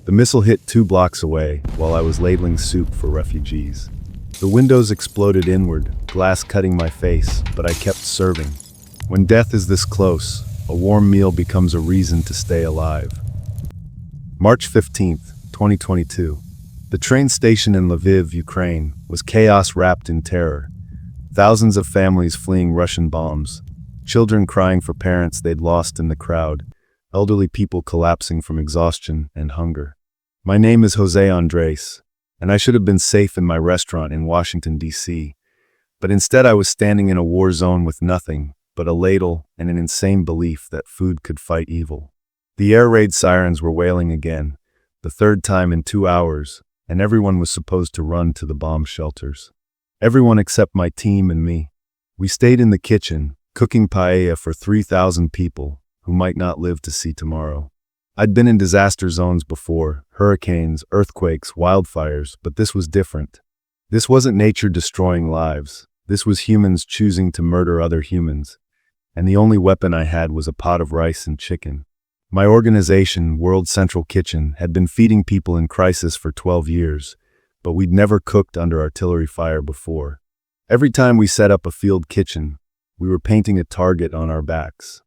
The missile hit 2 blocks away while I was ladling soup for refugees. The windows exploded inward, glass cutting my face, but I kept serving. When death is this close, a warm meal becomes a reason to stay alive. March 15th, 2022. The train station in Lviv, Ukraine, was chaos wrapped in terror. Thousands of families fleeing Russian bombs, children crying for parents they'd lost in the crowd, elderly people collapsing from exhaustion and hunger. My name is Jose Andres, and I should have been safe in my restaurant in Washington, D.C., but instead I was standing in a war zone with nothing but a ladle and an insane belief that food could fight evil. The air raid sirens were wailing again, the third time in 2 hours, and everyone was supposed to run to the bomb shelters. Everyone except my team and me. We stayed in the kitchen, cooking paella for 3,000 people who might not live to see tomorrow. I'd been in disaster zones before, hurricanes, earthquakes, wildfires, but this was different. This wasn't nature destroying lives. This was humans choosing to murder other humans. And the only weapon I had was a pot of rice and chicken. My organization, World Central Kitchen, had been feeding people in crisis for 12 years, but we'd never cooked under artillery fire before. Every time we set up a field kitchen, we were painting a target on our backs.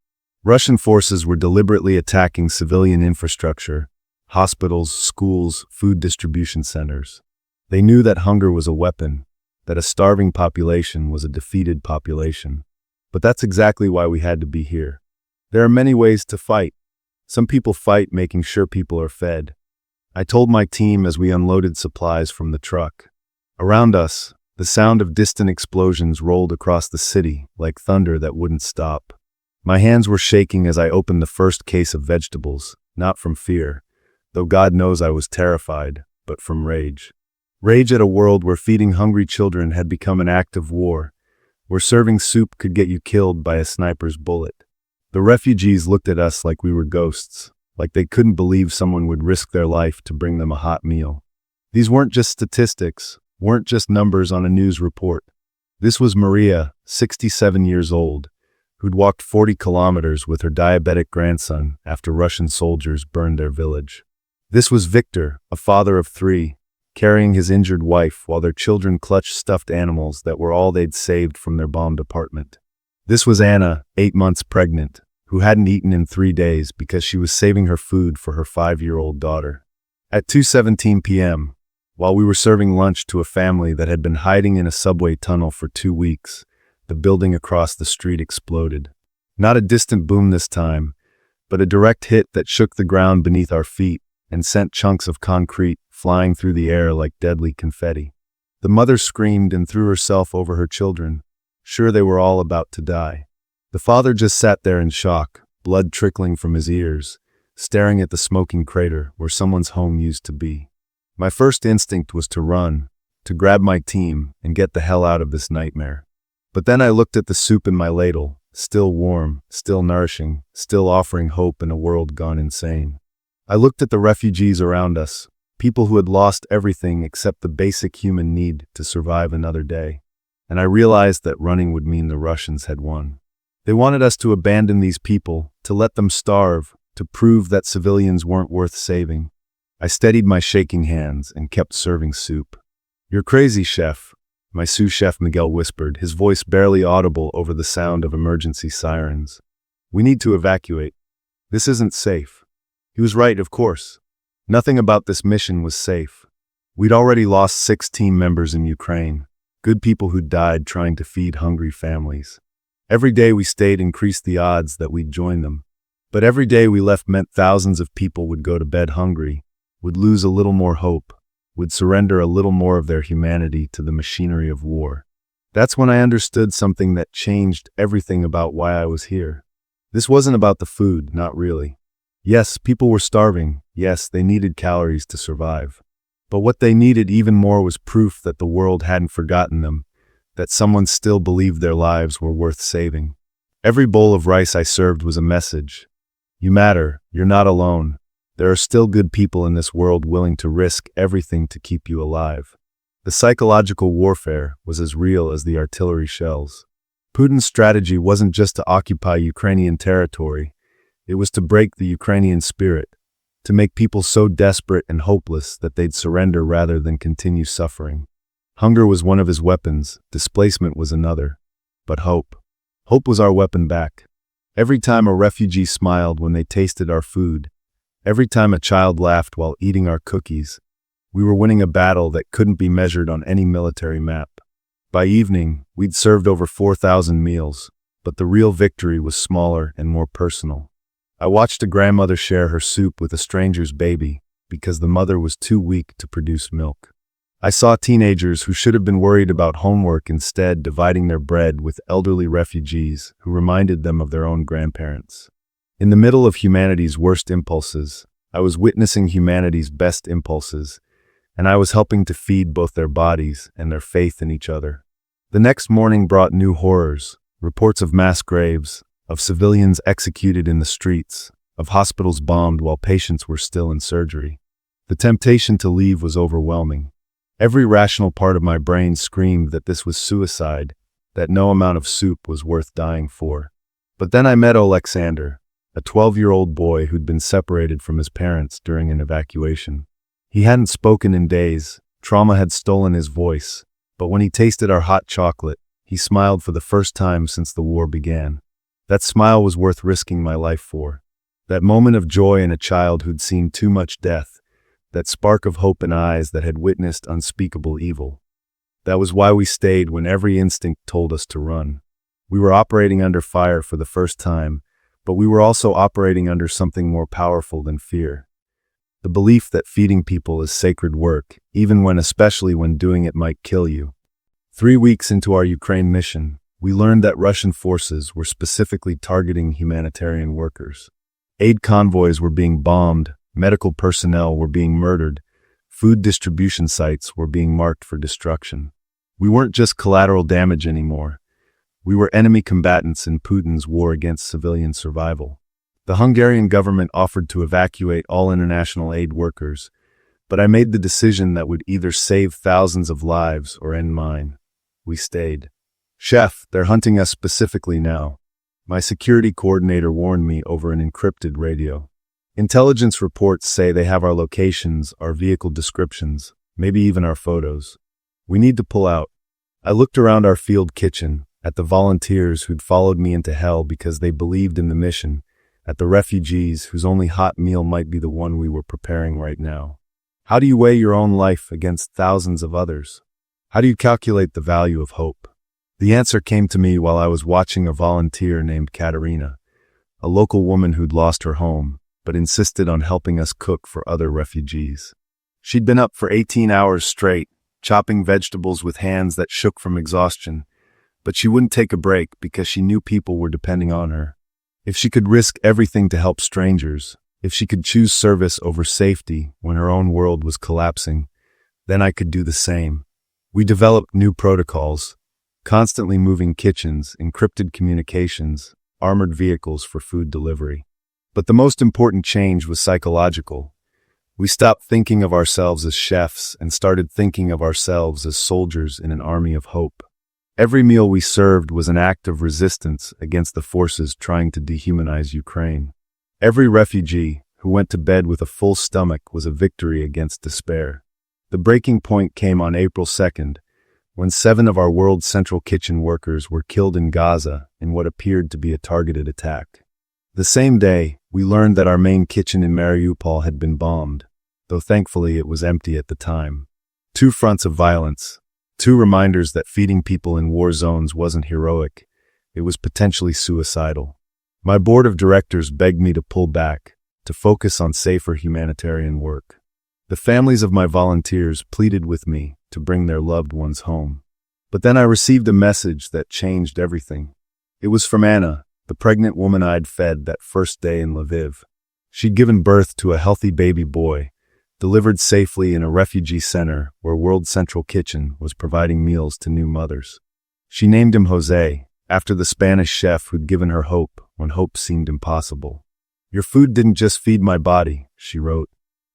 Russian forces were deliberately attacking civilian infrastructure, hospitals, schools, food distribution centers. They knew that hunger was a weapon, that a starving population was a defeated population. But that's exactly why we had to be here. There are many ways to fight. Some people fight making sure people are fed. I told my team as we unloaded supplies from the truck. Around us, the sound of distant explosions rolled across the city like thunder that wouldn't stop. My hands were shaking as I opened the first case of vegetables, not from fear, though God knows I was terrified, but from rage. Rage at a world where feeding hungry children had become an act of war, where serving soup could get you killed by a sniper's bullet. The refugees looked at us like we were ghosts, like they couldn't believe someone would risk their life to bring them a hot meal. These weren't just statistics, weren't just numbers on a news report. This was Maria, 67 years old, who'd walked 40 kilometers with her diabetic grandson after Russian soldiers burned their village. This was Victor, a father of 3, carrying his injured wife while their children clutched stuffed animals that were all they'd saved from their bombed apartment. This was Anna, 8 months pregnant, who hadn't eaten in 3 days because she was saving her food for her 5-year-old daughter. At 2:17 p.m., while we were serving lunch to a family that had been hiding in a subway tunnel for 2 weeks, the building across the street exploded. Not a distant boom this time, but a direct hit that shook the ground beneath our feet and sent chunks of concrete flying through the air like deadly confetti. The mother screamed and threw herself over her children, sure they were all about to die. The father just sat there in shock, blood trickling from his ears, staring at the smoking crater where someone's home used to be. My first instinct was to run, to grab my team and get the hell out of this nightmare. But then I looked at the soup in my ladle, still warm, still nourishing, still offering hope in a world gone insane. I looked at the refugees around us, people who had lost everything except the basic human need to survive another day. And I realized that running would mean the Russians had won. They wanted us to abandon these people, to let them starve, to prove that civilians weren't worth saving. I steadied my shaking hands and kept serving soup. "You're crazy, chef," my sous chef Miguel whispered, his voice barely audible over the sound of emergency sirens. "We need to evacuate. This isn't safe." He was right, of course. Nothing about this mission was safe. We'd already lost 6 team members in Ukraine, good people who died trying to feed hungry families. Every day we stayed increased the odds that we'd join them. But every day we left meant thousands of people would go to bed hungry, would lose a little more hope, would surrender a little more of their humanity to the machinery of war. That's when I understood something that changed everything about why I was here. This wasn't about the food, not really. Yes, people were starving. Yes, they needed calories to survive. But what they needed even more was proof that the world hadn't forgotten them, that someone still believed their lives were worth saving. Every bowl of rice I served was a message. You matter, you're not alone. There are still good people in this world willing to risk everything to keep you alive. The psychological warfare was as real as the artillery shells. Putin's strategy wasn't just to occupy Ukrainian territory, it was to break the Ukrainian spirit, to make people so desperate and hopeless that they'd surrender rather than continue suffering. Hunger was one of his weapons, displacement was another. But hope. Hope was our weapon back. Every time a refugee smiled when they tasted our food, every time a child laughed while eating our cookies, we were winning a battle that couldn't be measured on any military map. By evening, we'd served over 4,000 meals, but the real victory was smaller and more personal. I watched a grandmother share her soup with a stranger's baby because the mother was too weak to produce milk. I saw teenagers who should have been worried about homework instead dividing their bread with elderly refugees who reminded them of their own grandparents. In the middle of humanity's worst impulses, I was witnessing humanity's best impulses, and I was helping to feed both their bodies and their faith in each other. The next morning brought new horrors, reports of mass graves, of civilians executed in the streets, of hospitals bombed while patients were still in surgery. The temptation to leave was overwhelming. Every rational part of my brain screamed that this was suicide, that no amount of soup was worth dying for. But then I met Alexander, a 12-year-old boy who'd been separated from his parents during an evacuation. He hadn't spoken in days, trauma had stolen his voice, but when he tasted our hot chocolate, he smiled for the first time since the war began. That smile was worth risking my life for. That moment of joy in a child who'd seen too much death, that spark of hope in eyes that had witnessed unspeakable evil. That was why we stayed when every instinct told us to run. We were operating under fire for the first time, but we were also operating under something more powerful than fear. The belief that feeding people is sacred work, especially when doing it might kill you. 3 weeks into our Ukraine mission, we learned that Russian forces were specifically targeting humanitarian workers. Aid convoys were being bombed, medical personnel were being murdered, food distribution sites were being marked for destruction. We weren't just collateral damage anymore. We were enemy combatants in Putin's war against civilian survival. The Hungarian government offered to evacuate all international aid workers, but I made the decision that would either save thousands of lives or end mine. We stayed. "Chef, they're hunting us specifically now," my security coordinator warned me over an encrypted radio. "Intelligence reports say they have our locations, our vehicle descriptions, maybe even our photos. We need to pull out." I looked around our field kitchen, at the volunteers who'd followed me into hell because they believed in the mission, at the refugees whose only hot meal might be the one we were preparing right now. How do you weigh your own life against thousands of others? How do you calculate the value of hope? The answer came to me while I was watching a volunteer named Katerina, a local woman who'd lost her home, but insisted on helping us cook for other refugees. She'd been up for 18 hours straight, chopping vegetables with hands that shook from exhaustion, but she wouldn't take a break because she knew people were depending on her. If she could risk everything to help strangers, if she could choose service over safety when her own world was collapsing, then I could do the same. We developed new protocols, constantly moving kitchens, encrypted communications, armored vehicles for food delivery. But the most important change was psychological. We stopped thinking of ourselves as chefs and started thinking of ourselves as soldiers in an army of hope. Every meal we served was an act of resistance against the forces trying to dehumanize Ukraine. Every refugee who went to bed with a full stomach was a victory against despair. The breaking point came on April 2nd, when 7 of our World Central Kitchen workers were killed in Gaza in what appeared to be a targeted attack. The same day, we learned that our main kitchen in Mariupol had been bombed, though thankfully it was empty at the time. 2 fronts of violence, 2 reminders that feeding people in war zones wasn't heroic, it was potentially suicidal. My board of directors begged me to pull back, to focus on safer humanitarian work. The families of my volunteers pleaded with me to bring their loved ones home. But then I received a message that changed everything. It was from Anna, the pregnant woman I'd fed that first day in Lviv. She'd given birth to a healthy baby boy, delivered safely in a refugee center where World Central Kitchen was providing meals to new mothers. She named him Jose, after the Spanish chef who'd given her hope when hope seemed impossible. "Your food didn't just feed my body," she wrote.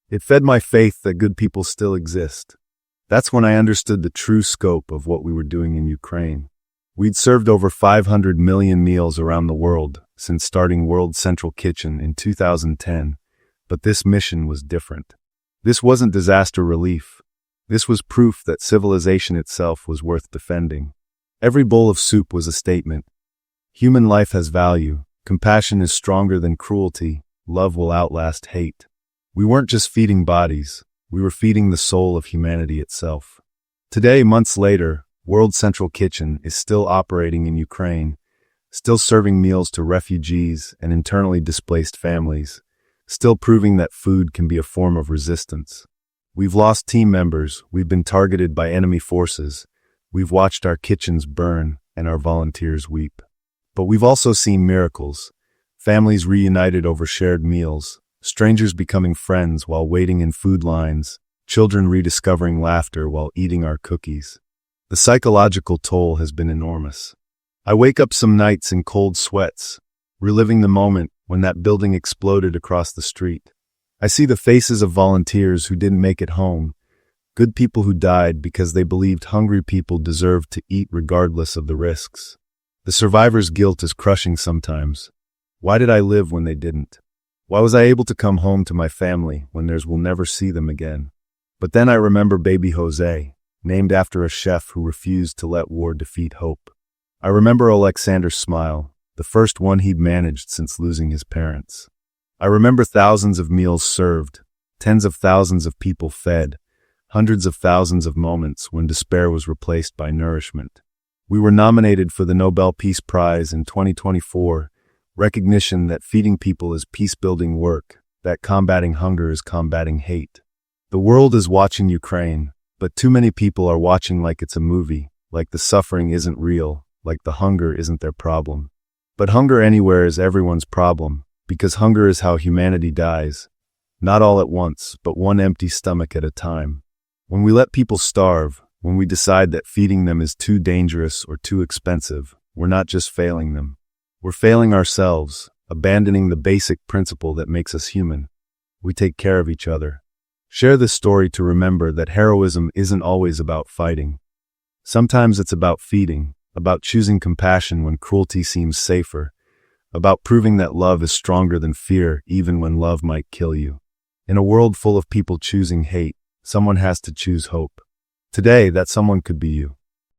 "It fed my faith that good people still exist." That's when I understood the true scope of what we were doing in Ukraine. We'd served over 500 million meals around the world since starting World Central Kitchen in 2010, But this mission was different. This wasn't disaster relief. This was proof that civilization itself was worth defending. Every bowl of soup was a statement. Human life has value. Compassion is stronger than cruelty. Love will outlast hate. We weren't just feeding bodies. We were feeding the soul of humanity itself. Today, months later, World Central Kitchen is still operating in Ukraine, still serving meals to refugees and internally displaced families, still proving that food can be a form of resistance. We've lost team members, we've been targeted by enemy forces, we've watched our kitchens burn and our volunteers weep. But we've also seen miracles, families reunited over shared meals, strangers becoming friends while waiting in food lines, children rediscovering laughter while eating our cookies. The psychological toll has been enormous. I wake up some nights in cold sweats, reliving the moment when that building exploded across the street. I see the faces of volunteers who didn't make it home, good people who died because they believed hungry people deserved to eat regardless of the risks. The survivor's guilt is crushing sometimes. Why did I live when they didn't? Why was I able to come home to my family when theirs will never see them again? But then I remember baby Jose, named after a chef who refused to let war defeat hope. I remember Alexander's smile, the first one he'd managed since losing his parents. I remember thousands of meals served, tens of thousands of people fed, hundreds of thousands of moments when despair was replaced by nourishment. We were nominated for the Nobel Peace Prize in 2024, recognition that feeding people is peace-building work, that combating hunger is combating hate. The world is watching Ukraine, but too many people are watching like it's a movie, like the suffering isn't real, like the hunger isn't their problem. But hunger anywhere is everyone's problem, because hunger is how humanity dies. Not all at once, but one empty stomach at a time. When we let people starve, when we decide that feeding them is too dangerous or too expensive, we're not just failing them. We're failing ourselves, abandoning the basic principle that makes us human. We take care of each other. Share this story to remember that heroism isn't always about fighting. Sometimes it's about feeding, about choosing compassion when cruelty seems safer, about proving that love is stronger than fear even when love might kill you. In a world full of people choosing hate, someone has to choose hope. Today, that someone could be you.